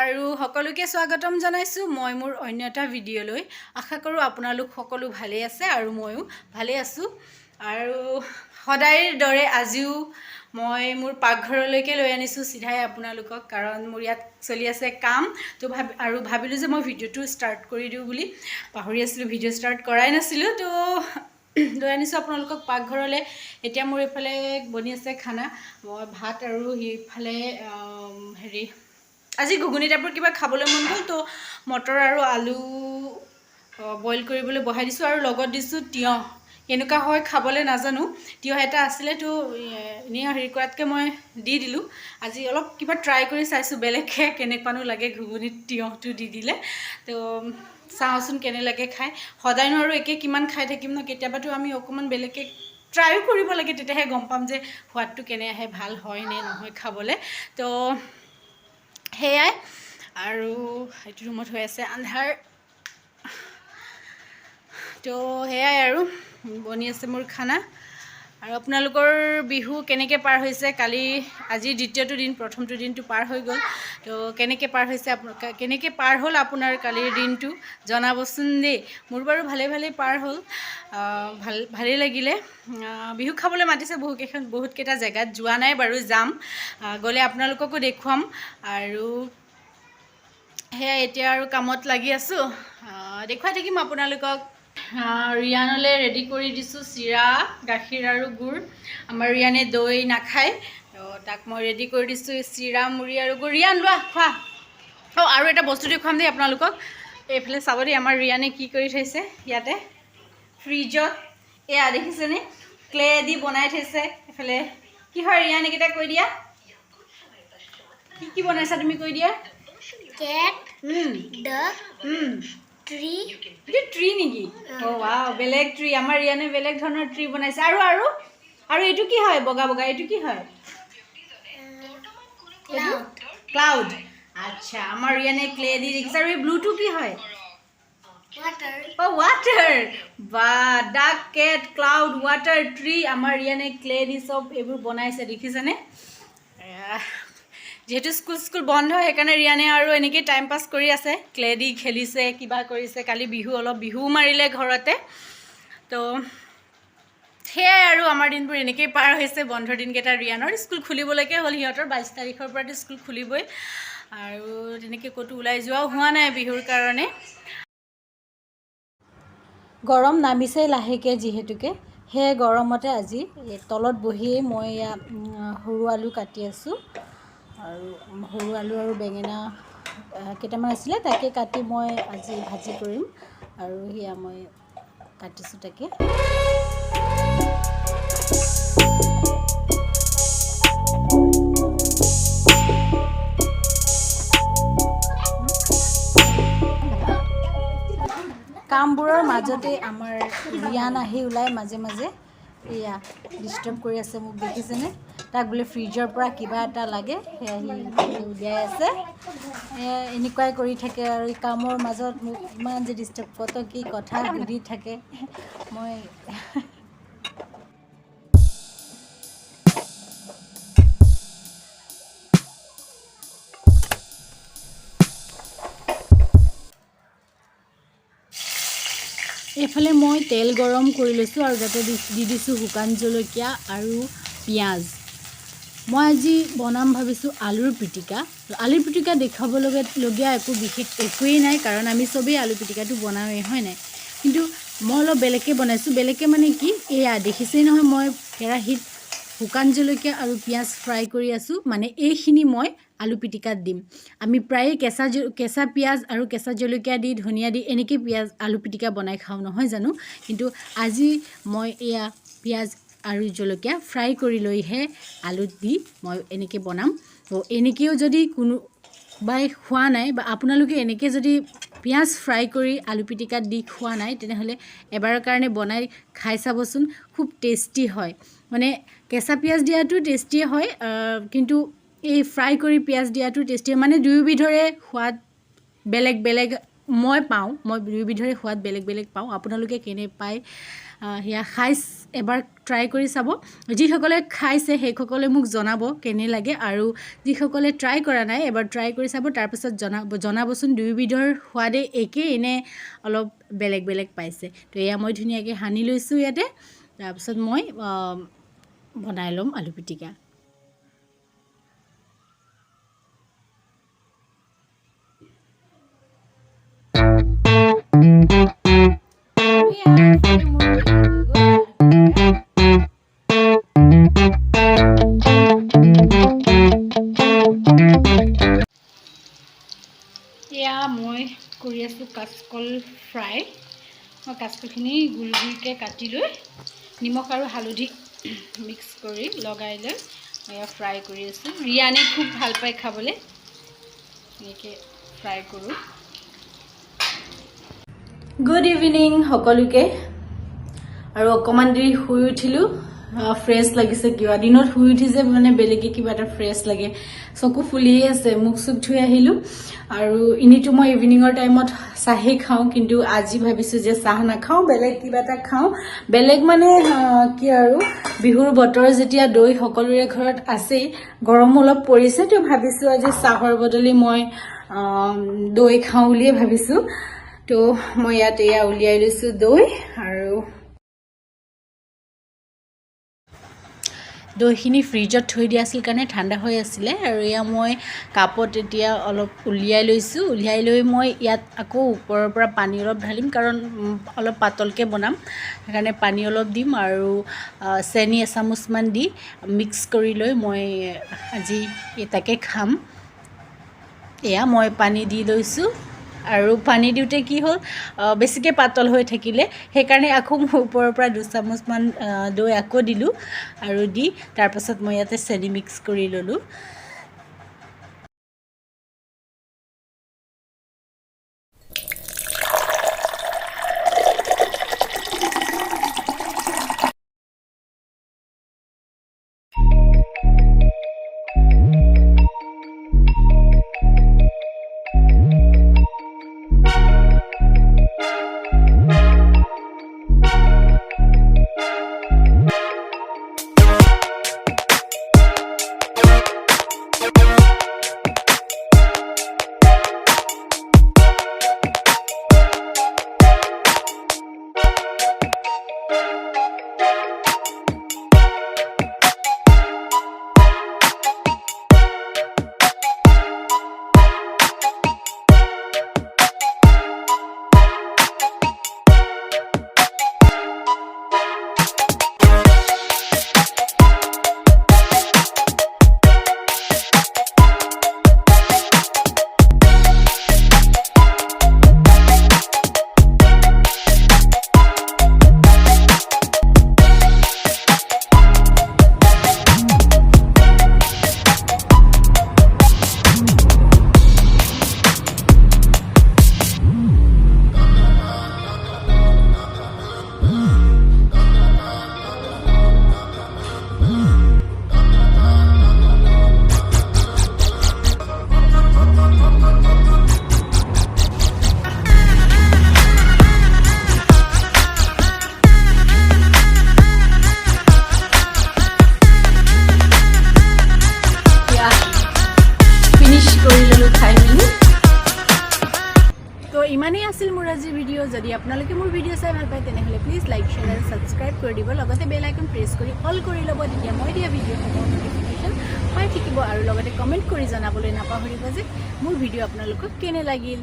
আৰু সকলোকে স্বাগতম জনাইছো মই মোৰ অন্য এটা ভিডিঅ'লৈ আশা কৰো আপোনালোক সকলো ভালে আছে আৰু ময়ো ভালে আছো আৰু সদায়ৰ দৰে আজিও মই মোৰ পাকঘৰলৈকে লৈ আনিছো সিধাই আপোনালোকক কাৰণ মোৰ ইয়াত চলি আছে কাম তো ভাবিলো যে মই ভিডিঅ'টো ষ্টাৰ্ট কৰি দিও বুলি পাহৰি আছিলো ভিডিঅ' ষ্টাৰ্ট কৰাই নাছিলো তো লৈ আনিছো আপোনালোকক পাকঘৰলৈ এতিয়া মোৰ এফালে বনি আছে খানা মই ভাত আৰু হেইফালে হেৰি আজি ঘুগুনি টাইপৰ কিবা খাবলৈ মন গ'ল তো মটৰ আৰু আলু বইল কৰিবলৈ বহাই দিছো আৰু লগত দিছো তিয়হ কেনেকুৱা হয় খাবলৈ নাজানো তিয়হ এটা আছিলে তো এনে হেৰি কৰাতকে মই দি দিলো আজি অলপ কিবা ট্ৰাই কৰি চাইছো বেলেগকে কেনেকুৱানো লাগে ঘুগুনিত তিয়হটো দি দিলে তো চাওচোন কেনে লাগে খাই সদায়নো আৰু একে কিমান খাই থাকিম ন কেতিয়াবাতো আমি অকমান বেলেগকে ট্ৰাইও কৰিব লাগে তেতিয়াহে গম পাম যে সোৱাদটো কেনে আহে ভাল হয় নে নহয় খাবলৈ তো হেয়াই আৰু এইটো ৰুমত হৈ আছে আন্ধাৰ তো হেয়াই আৰু বনি আছে মোৰ খানা আৰু আপোনালোকৰ বিহু কেনেকৈ পাৰ হৈছে কালি আজি দ্বিতীয়টো দিন প্ৰথমটো দিনটো পাৰ হৈ গ'ল তো কেনেকৈ পাৰ হৈছে কেনেকৈ পাৰ হ'ল আপোনাৰ কালিৰ দিনটো জনাবচোন দেই মোৰ বাৰু ভালে পাৰ হ'ল ভালেই লাগিলে বিহু খাবলৈ মাতিছে বহুতকেইটা জেগাত যোৱা নাই বাৰু যাম গ'লে আপোনালোককো দেখুৱাম আৰু হেয়া এতিয়া আৰু কামত লাগি আছো দেখুৱাই থাকিম আপোনালোকক ৰিয়ানলৈ ৰেডি কৰি দিছো চিৰা গাখীৰ আৰু গুড় আমাৰ ৰিয়ানে দৈ নাখায় তো তাক মই ৰেডি কৰি দিছো চিৰা মুড়ি আৰু গুড় ৰিয়ান লোৱা খোৱা আৰু এটা বস্তু দেখুৱাম দেই আপোনালোকক এইফালে চাব দেই আমাৰ ৰিয়ানে কি কৰি থৈছে ইয়াতে ফ্ৰিজত এয়া দেখিছেনে ক্লে দি বনাই থৈছে এইফালে কি হয় ৰিয়ান এইকেইটা কৈ দিয়া কি বনাইছা তুমি কৈ দিয়া cat the tree এটা ট্রি নেকি ও ওয়াও বেলেগ ট্রি আমাৰ ইয়ানে বেলেগ ধৰণৰ ট্ৰি বনাইছে আৰু এইটো কি হয় বগা বগা এইটো কি হয় ক্লাউড আচ্ছা আমাৰ ইয়ানে ক্লে দি দেখিছে আৰু এই ব্লুটো কি হয় water ও ওয়াটাৰ বা ডাক কেট ক্লাউড ওয়াটাৰ ট্ৰি আমাৰ ইয়ানে ক্লে দি সব এইবোৰ বনাইছে দেখিছেনে যেহেতু স্কুল বন্ধ সেইকাৰণে ৰিয়ানে আৰু এনেকৈ টাইম পাছ কৰি আছে ক্লে দি খেলিছে কিবা কৰিছে কালি অলপ বিহু মাৰিলে ঘৰতে তো সেয়াই আৰু আমাৰ দিনবোৰ এনেকৈ পাৰ হৈছে বন্ধৰ দিনকেইটা ৰিয়ানৰ স্কুল খুলিবলৈকে হ'ল সিহঁতৰ 22 তাৰিখৰ পৰাতো স্কুল খুলিবই আৰু তেনেকৈ ক'তো ওলাই যোৱাও হোৱা নাই বিহুৰ কাৰণে গৰম নামিছে লাহেকৈ যিহেতুকে সেই গৰমতে আজি তলত বহিয়ে মই সৰু আলু কাটি আছোঁ আৰু সৰু আলু আৰু বেঙেনা কেইটামান আছিলে তাকে কাটি মই আজি ভাজি কৰিম আৰু হিয়া মই কাটিছোঁ তাকে কামবোৰৰ মাজতে আমাৰ ৰিয়ান আহি ওলাই মাজে মাজে এয়া ডিষ্টাৰ্ব কৰি আছে মোক দেখিছেনে তাক বোলে ফ্ৰিজৰ পৰা কিবা এটা লাগে সেয়া সি উলিয়াই আছে এনেকুৱাই কৰি থাকে আৰু কামৰ মাজত মোক ইমান যে ডিষ্টাৰ্ব কত কি কথা সুধি থাকে মই এইফালে মই তেল গৰম কৰি লৈছোঁ আৰু তাতে দি দিছোঁ শুকান জলকীয়া আৰু পিঁয়াজ মই আজি বনাম ভাবিছোঁ আলুৰ পিটিকা দেখাবলগীয়া একো বিশেষ একোৱেই নাই কাৰণ আমি চবেই আলু পিটিকাটো বনাওঁৱেই হয় নাই কিন্তু মই অলপ বেলেগকৈ বনাইছোঁ বেলেগকৈ মানে কি এয়া দেখিছেই নহয় মই কেৰাহীত শুকান জলকীয়া আৰু পিঁয়াজ ফ্ৰাই কৰি আছোঁ মানে এইখিনি মই আলু পিটিকাত দিম আমি প্ৰায়ে কেঁচা পিঁয়াজ আৰু কেঁচা জলকীয়া দি ধনিয়া দি এনেকৈ আলু পিটিকা বনাই খাওঁ নহয় জানো কিন্তু আজি মই এয়া পিঁয়াজ আৰু জলকীয়া ফ্ৰাই কৰি লৈহে আলুত দি মই এনেকৈ বনাম তো এনেকৈও যদি কোনোবাই খোৱা নাই বা আপোনালোকে এনেকৈ যদি পিঁয়াজ ফ্ৰাই কৰি আলু পিটিকাত দি খোৱা নাই তেনেহ'লে এবাৰৰ কাৰণে বনাই খাই চাবচোন খুব টেষ্টি হয় মানে কেঁচা পিঁয়াজ দিয়াটো টেষ্টিয়ে হয় কিন্তু এই ফ্ৰাই কৰি পিঁয়াজ দিয়াটো টেষ্টি মানে দুয়োবিধৰে সোৱাদ বেলেগ মই দুয়োবিধৰে সোৱাদ বেলেগ পাওঁ আপোনালোকে কেনে পায় সেয়া খাইছ এবাৰ ট্ৰাই কৰি চাব যিসকলে খাইছে সেইসকলে মোক জনাব কেনে লাগে আৰু যিসকলে ট্ৰাই কৰা নাই এবাৰ ট্ৰাই কৰি চাব তাৰপিছত জনাবচোন দুয়োবিধৰ সোৱাদে একেই নে অলপ বেলেগ বেলেগ পাইছে তো এয়া মই ধুনীয়াকৈ সানি লৈছোঁ ইয়াতে তাৰপিছত মই বনাই ল'ম আলু পিটিকা এয়া মই কৰি আছোঁ কাচকল ফ্ৰাই মই কাচকলখিনি গুল গুলকৈ কাটি লৈ নিমখ আৰু হালধি মিক্স কৰি লগাই লৈ এয়া ফ্ৰাই কৰি আছোঁ ৰিয়ানে খুব ভাল পায় খাবলৈ এনেকৈ ফ্ৰাই কৰোঁ গুড ইভিনিং সকলোকে আৰু অকণমান দেৰি শুই উঠিলোঁ ফ্ৰেছ লাগিছে কিবা দিনত শুই উঠিছে মানে বেলেগে কিবা এটা ফ্ৰেছ লাগে চকু ফুলিয়ে আছে মুখ চুখ ধুই আহিলোঁ আৰু এনেইতো মই ইভিনিঙৰ টাইমত চাহে খাওঁ কিন্তু আজি ভাবিছোঁ যে চাহ নাখাওঁ বেলেগ কিবা এটা খাওঁ বেলেগ মানে কি আৰু বিহুৰ বতৰ যেতিয়া দৈ সকলোৰে ঘৰত আছেই গৰম অলপ পৰিছে তো ভাবিছোঁ আজি চাহৰ বদলি মই দৈ খাওঁ বুলিয়ে ভাবিছোঁ তো মই ইয়াত এয়া উলিয়াই লৈছোঁ দৈ আৰু দৈখিনি ফ্ৰিজত থৈ দিয়া আছিল কাৰণে ঠাণ্ডা হৈ আছিলে আৰু এয়া মই কাপত এতিয়া অলপ উলিয়াই লৈছোঁ উলিয়াই লৈ মই ইয়াত আকৌ ওপৰৰ পৰা পানী অলপ ঢালিম কাৰণ অলপ পাতলকৈ বনাম সেইকাৰণে পানী অলপ দিম আৰু চেনি এচামুচমান দি মিক্স কৰি লৈ মই আজি এটাকে খাম এয়া মই পানী দি লৈছোঁ আৰু পানী দিওঁতে কি হ'ল বেছিকৈ পাতল হৈ থাকিলে সেইকাৰণে আকৌ মই ওপৰৰ পৰা 2 চামুচমান দৈ আকৌ দিলোঁ আৰু দি তাৰপাছত মই ইয়াতে চেনি মিক্স কৰি ল'লোঁ ইমানেই আছিল মোৰ আজিৰ ভিডিঅ' যদি আপোনালোকে মোৰ ভিডিঅ' চাই ভাল পায় তেনেহ'লে প্লিজ লাইক শ্বেয়াৰ আৰু ছাবস্ক্ৰাইব কৰি দিব লগতে বেল আইকন প্ৰেছ কৰি অল কৰি ল'ব তেতিয়া মই দিয়া ভিডিঅ'সমূহৰ ন'টিফিকেশ্যন পাই থাকিব আৰু লগতে কমেণ্ট কৰি জনাবলৈ নাপাহৰিব যে মোৰ ভিডিঅ' আপোনালোকক কেনে লাগিল